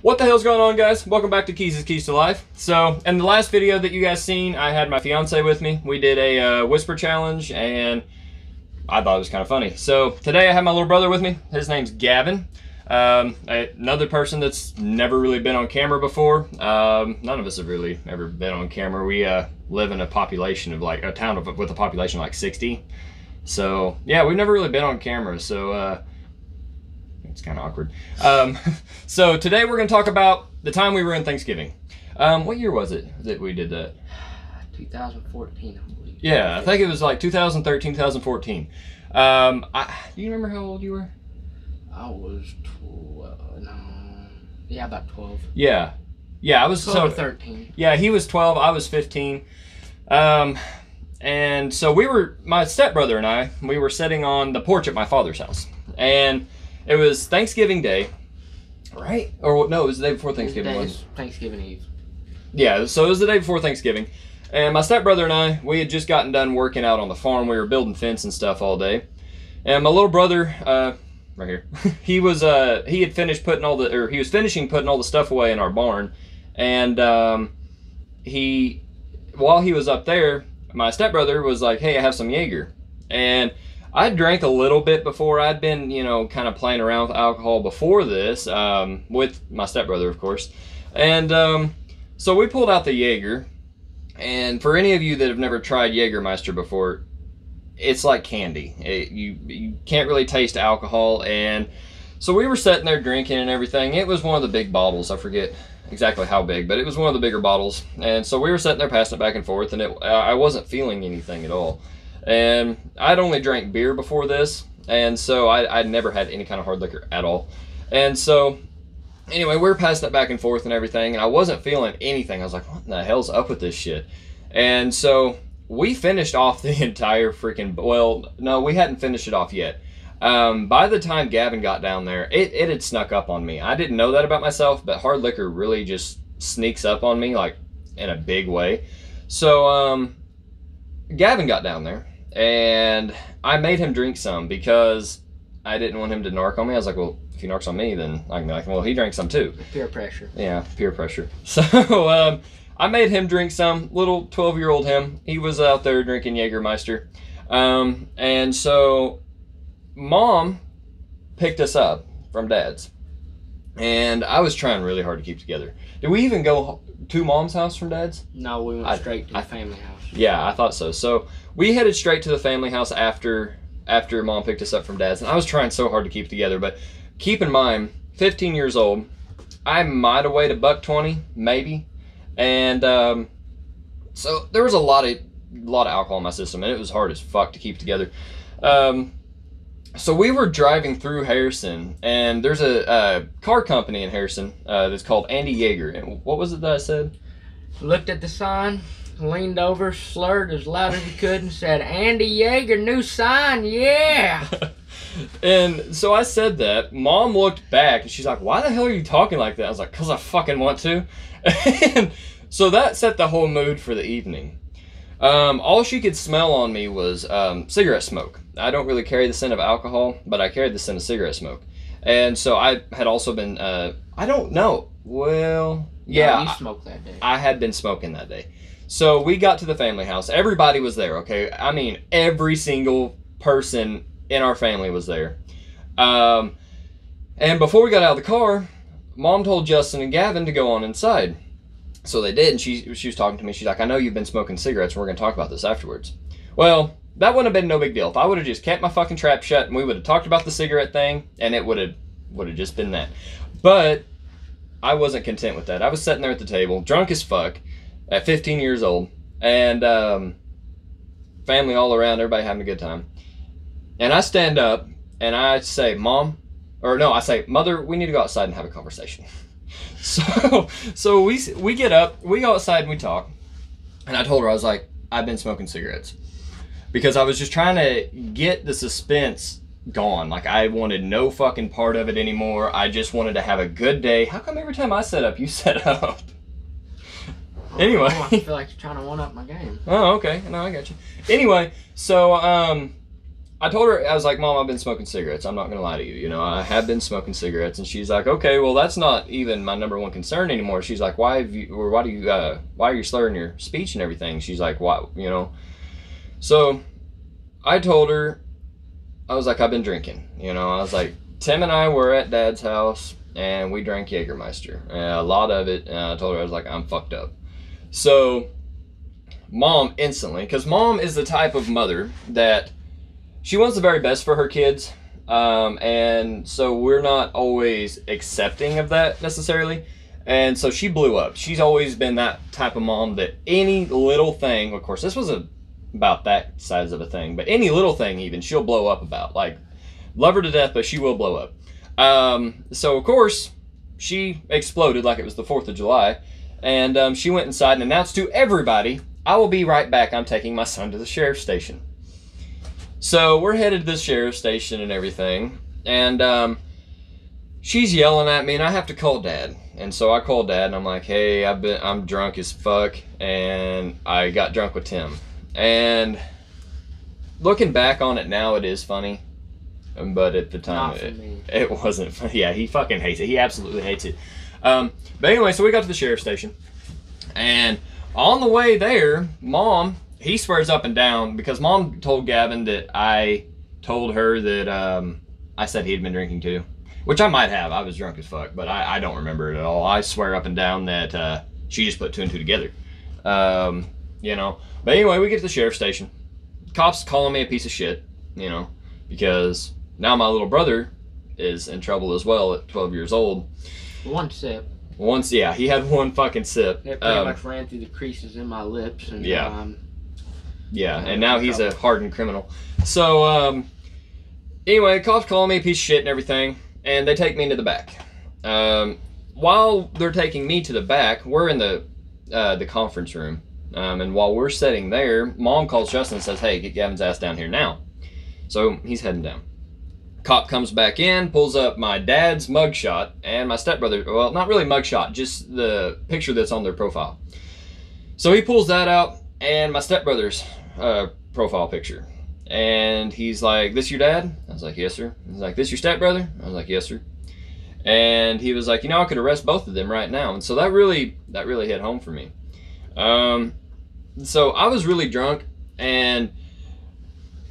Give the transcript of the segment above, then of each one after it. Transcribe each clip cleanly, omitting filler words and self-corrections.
What the hell's going on, guys? Welcome back to Keys is Keys to Life. So, in the last video that you guys seen, I had my fiance with me. We did a whisper challenge, and I thought it was kind of funny. So, today I have my little brother with me. His name's Gavin. Another person that's never really been on camera before. None of us have really ever been on camera. We live in a population of like, a town with a population of like 60. So, yeah, we've never really been on camera, so it's kind of awkward. So today we're going to talk about the time we were in Thanksgiving. What year was it that we did that? 2014, I believe. Yeah, I think it was like 2013, 2014. Do you remember how old you were? I was 12. Yeah, about 12. Yeah. Yeah, I was 12 or 13. Yeah, he was 12, I was 15. And so my stepbrother and I, we were sitting on the porch at my father's house. And it was Thanksgiving Day, right? Or no, it was the day before Thanksgiving. It was Thanksgiving Eve. Yeah, so it was the day before Thanksgiving. And my stepbrother and I, we had just gotten done working out on the farm. We were building fence and stuff all day. And my little brother, right here, he was finishing putting all the stuff away in our barn. And while he was up there, my stepbrother was like, "Hey, I have some Jaeger." And I drank a little bit before. I'd been, kind of playing around with alcohol before this, with my stepbrother, of course. And so we pulled out the Jaeger. And for any of you that have never tried Jägermeister before, it's like candy. You can't really taste alcohol. And so we were sitting there drinking and everything. It was one of the big bottles. I forget exactly how big, but it was one of the bigger bottles. And so we were sitting there passing it back and forth, and I wasn't feeling anything at all. And I'd only drank beer before this, and so I'd never had any kind of hard liquor at all. And so, anyway, we were passing it back and forth and everything, and I wasn't feeling anything. I was like, what in the hell's up with this shit? And so, we finished off the entire freaking, well, no, we hadn't finished it off yet. By the time Gavin got down there, it had snuck up on me. I didn't know that about myself, but hard liquor really just sneaks up on me, like, in a big way. So, Gavin got down there. And I made him drink some because I didn't want him to narc on me. I was like, well, if he narcs on me, then I can be like, well, he drank some too. Peer pressure. Yeah, peer pressure. So I made him drink some. Little 12-year-old him. He was out there drinking Jägermeister. And so Mom picked us up from Dad's. And I was trying really hard to keep together. Did we even go to Mom's house from Dad's? No, we went straight to the family house. Yeah, I thought so. So we headed straight to the family house after Mom picked us up from Dad's. And I was trying so hard to keep together. But keep in mind, 15 years old, I might have weighed $120, maybe. And so there was a lot of alcohol in my system, and it was hard as fuck to keep together. So we were driving through Harrison, and there's a car company in Harrison that's called Andy Yeager. And what was it that I said? Looked at the sign, leaned over, slurred as loud as he could, and said, "Andy Yeager, new sign, yeah!" And so I said that. Mom looked back, and she's like, "Why the hell are you talking like that?" I was like, "'Cause I fucking want to." And so that set the whole mood for the evening. All she could smell on me was cigarette smoke. I don't really carry the scent of alcohol, but I carried the scent of cigarette smoke. And so I had also been, I don't know. Well, yeah. You smoked that day. I had been smoking that day. So we got to the family house. Everybody was there, okay? I mean, every single person in our family was there. And before we got out of the car, Mom told Justin and Gavin to go on inside. So they did, and she was talking to me. She's like, "I know you've been smoking cigarettes, and we're going to talk about this afterwards." Well, that wouldn't have been no big deal. If I would have just kept my fucking trap shut, and we would have talked about the cigarette thing, and it would have just been that. But I wasn't content with that. I was sitting there at the table, drunk as fuck, at 15 years old, and family all around, everybody having a good time. And I stand up, and I say, I say, "Mother, we need to go outside and have a conversation." So we get up, we go outside and we talk. And I told her, I was like, "I've been smoking cigarettes." Because I was just trying to get the suspense gone. Like, I wanted no fucking part of it anymore. I just wanted to have a good day. How come every time I set up, you set up? Anyway. I feel like you're trying to one-up my game. Oh, okay. No, I got you. Anyway, so I told her, I was like, Mom, I've been smoking cigarettes. I'm not going to lie to you. You know, I have been smoking cigarettes. And she's like, okay, well, that's not even my number one concern anymore. She's like, why are you slurring your speech and everything? She's like, why, you know? So I told her, I was like, I've been drinking. You know, I was like, Tim and I were at Dad's house and we drank Jägermeister. A lot of it. And I told her, I was like, I'm fucked up. So Mom instantly, because Mom is the type of mother that she wants the very best for her kids, and so we're not always accepting of that necessarily, and so she blew up. She's always been that type of mom that any little thing, of course this was about that size of a thing, but any little thing even, she'll blow up about. Like, love her to death, but she will blow up. So of course, she exploded like it was the 4th of July, and she went inside and announced to everybody, I will be right back, I'm taking my son to the sheriff's station. So we're headed to the sheriff's station and everything, and she's yelling at me, and I have to call Dad. And so I called Dad, and I'm like, hey, I'm drunk as fuck, and I got drunk with Tim. And looking back on it now, it is funny, but at the time it wasn't funny. Yeah, he fucking hates it. He absolutely hates it. But anyway, so we got to the sheriff's station, and on the way there, Mom, he swears up and down, because Mom told Gavin that I told her that I said he'd been drinking too. Which I might have. I was drunk as fuck, but I don't remember it at all. I swear up and down that she just put 2 and 2 together. You know. But anyway, we get to the sheriff's station. Cops calling me a piece of shit, you know, because now my little brother is in trouble as well at 12 years old. One sip. Once, yeah, he had one fucking sip. It pretty much ran through the creases in my lips. And, yeah. Yeah, and now he's a hardened criminal. So, anyway, cops call me a piece of shit and everything, and they take me into the back. While they're taking me to the back, we're in the conference room, and while we're sitting there, Mom calls Justin and says, hey, get Gavin's ass down here now. So he's heading down. Cop comes back in, pulls up my dad's mugshot and my stepbrother, well, not really mugshot, just the picture that's on their profile. So he pulls that out, and my stepbrother's profile picture. And he's like, this your dad? I was like, yes, sir. He's like, this your stepbrother? I was like, yes, sir. And he was like, you know, I could arrest both of them right now. And so that really hit home for me. So I was really drunk, and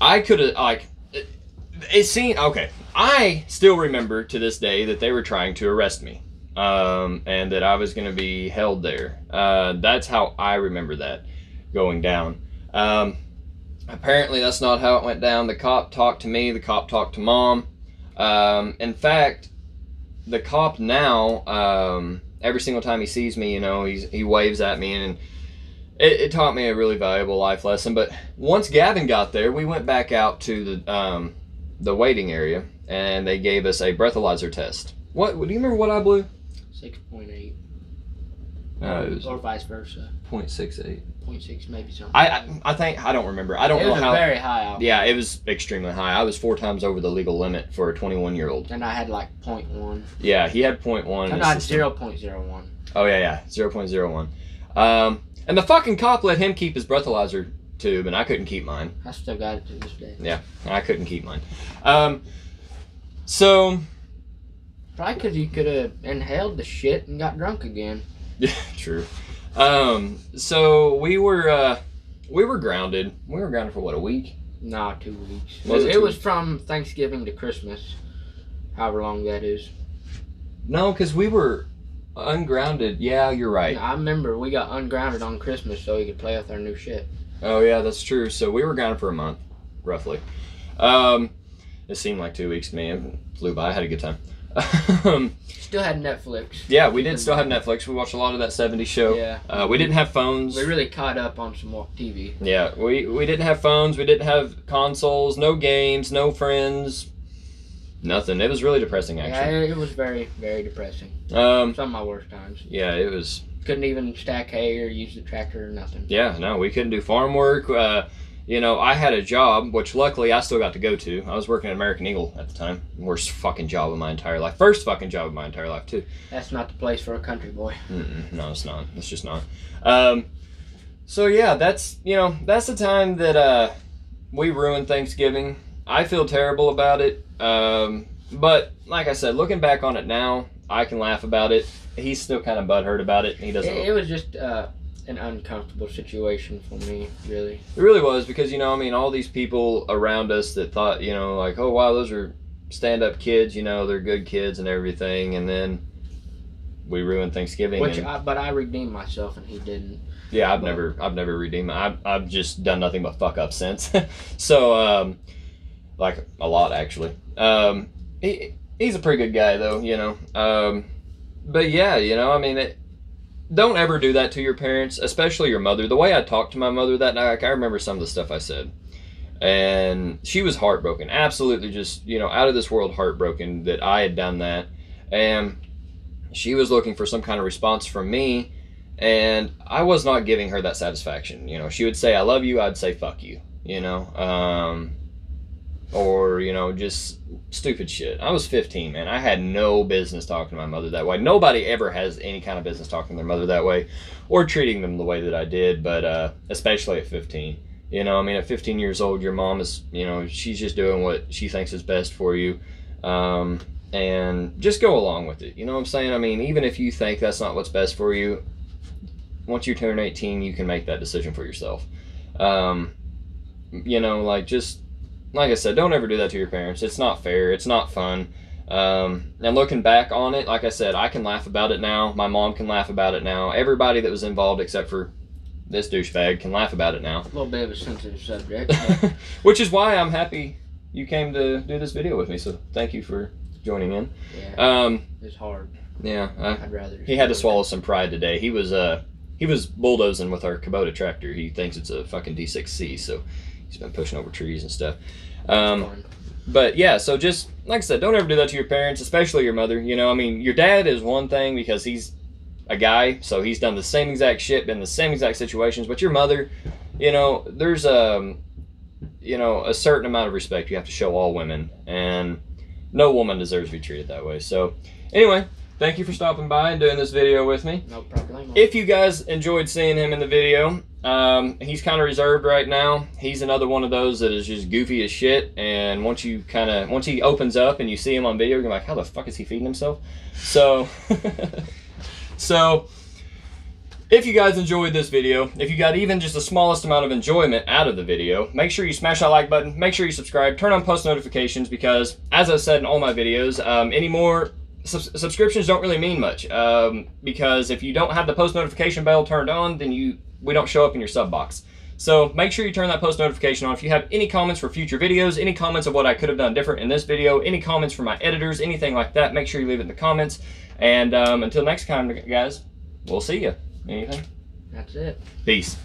I could have, like, it seemed, okay, I still remember to this day that they were trying to arrest me, and that I was going to be held there. That's how I remember that going down. Apparently that's not how it went down. The cop talked to me, the cop talked to Mom. In fact, the cop now, every single time he sees me, you know, he waves at me, and it taught me a really valuable life lesson. But once Gavin got there, we went back out to the waiting area, and they gave us a breathalyzer test. What do you remember what I blew? 6.8. No, it was or vice versa. 0.68. 0.6, maybe something. I think, I don't remember. I don't know how. It was very high out. Yeah, it was extremely high. I was 4 times over the legal limit for a 21-year-old. And I had like 0.1. Yeah, he had 0.1. And I had 0.01. Oh yeah, 0.01. And the fucking cop let him keep his breathalyzer tube, and I couldn't keep mine. I still got it to this day. Yeah, I couldn't keep mine. So. Probably because you could have inhaled the shit and got drunk again. Yeah, true. So we were grounded. We were grounded for what, a week? Nah, 2 weeks. It was from Thanksgiving to Christmas, however long that is. No, because we were ungrounded. Yeah, you're right. I remember we got ungrounded on Christmas so we could play with our new shit. Oh yeah, that's true. So we were grounded for a month, roughly. It seemed like 2 weeks to me. It flew by. I had a good time. Still had Netflix. Yeah, we did still have Netflix. We watched a lot of that 70s show. Yeah. We didn't have phones. We really caught up on some more TV. Yeah, we didn't have phones. We didn't have consoles. No games. No friends. Nothing. It was really depressing, actually. Yeah, it was very, very depressing. Some of my worst times. Yeah, it was. Couldn't even stack hay or use the tractor or nothing. Yeah, no, we couldn't do farm work. You know, I had a job, which luckily I still got to go to. I was working at American Eagle at the time. Worst fucking job of my entire life. First fucking job of my entire life, too. That's not the place for a country boy. No, it's not. It's just not. So, yeah, that's the time that we ruined Thanksgiving. I feel terrible about it. But like I said, looking back on it now, I can laugh about it. He's still kind of butthurt about it. He doesn't. It was just an uncomfortable situation for me, really. It really was, because, you know, I mean, all these people around us that thought, you know, like, oh wow, those are stand-up kids, you know, they're good kids and everything, and then we ruined Thanksgiving. But I redeemed myself and he didn't. Yeah, I've never redeemed. I've just done nothing but fuck up since. So, like a lot actually. He's a pretty good guy though, you know. But yeah, you know, I mean, don't ever do that to your parents, especially your mother. The way I talked to my mother that night, like, I remember some of the stuff I said, and she was heartbroken, absolutely just, you know, out of this world heartbroken that I had done that, and she was looking for some kind of response from me. And I was not giving her that satisfaction. You know, she would say, I love you, I'd say, fuck you, you know, or, you know, just stupid shit. I was 15, man. I had no business talking to my mother that way. Nobody ever has any kind of business talking to their mother that way or treating them the way that I did, but especially at 15. You know, I mean, at 15 years old, your mom is, you know, she's just doing what she thinks is best for you. And just go along with it. You know what I'm saying? I mean, even if you think that's not what's best for you, once you turn 18, you can make that decision for yourself. You know, like, just, like I said, don't ever do that to your parents. It's not fair. It's not fun. And looking back on it, like I said, I can laugh about it now. My mom can laugh about it now. Everybody that was involved except for this douchebag can laugh about it now. A little bit of a sensitive subject. Which is why I'm happy you came to do this video with me, so thank you for joining in. Yeah, it's hard. Yeah. I'd rather... He had to swallow some pride today. He was bulldozing with our Kubota tractor. He thinks it's a fucking D6C, so he's been pushing over trees and stuff. But yeah, so just, like I said, don't ever do that to your parents, especially your mother. You know, I mean, your dad is one thing because he's a guy, so he's done the same exact shit, been in the same exact situations. But your mother, you know, there's you know, a certain amount of respect you have to show all women, and no woman deserves to be treated that way. So anyway, thank you for stopping by and doing this video with me. No problem. If you guys enjoyed seeing him in the video, he's kind of reserved right now. He's another one of those that is just goofy as shit, and once he opens up and you see him on video, you're like, how the fuck is he feeding himself? So so if you guys enjoyed this video, if you got even just the smallest amount of enjoyment out of the video, make sure you smash that like button, make sure you subscribe, turn on post notifications, because as I've said in all my videos, any more subscriptions don't really mean much, because if you don't have the post notification bell turned on, then we don't show up in your sub box. So make sure you turn that post notification on. If you have any comments for future videos, any comments of what I could have done different in this video, any comments from my editors, anything like that, make sure you leave it in the comments. And until next time, guys, we'll see you. Anything? That's it. Peace.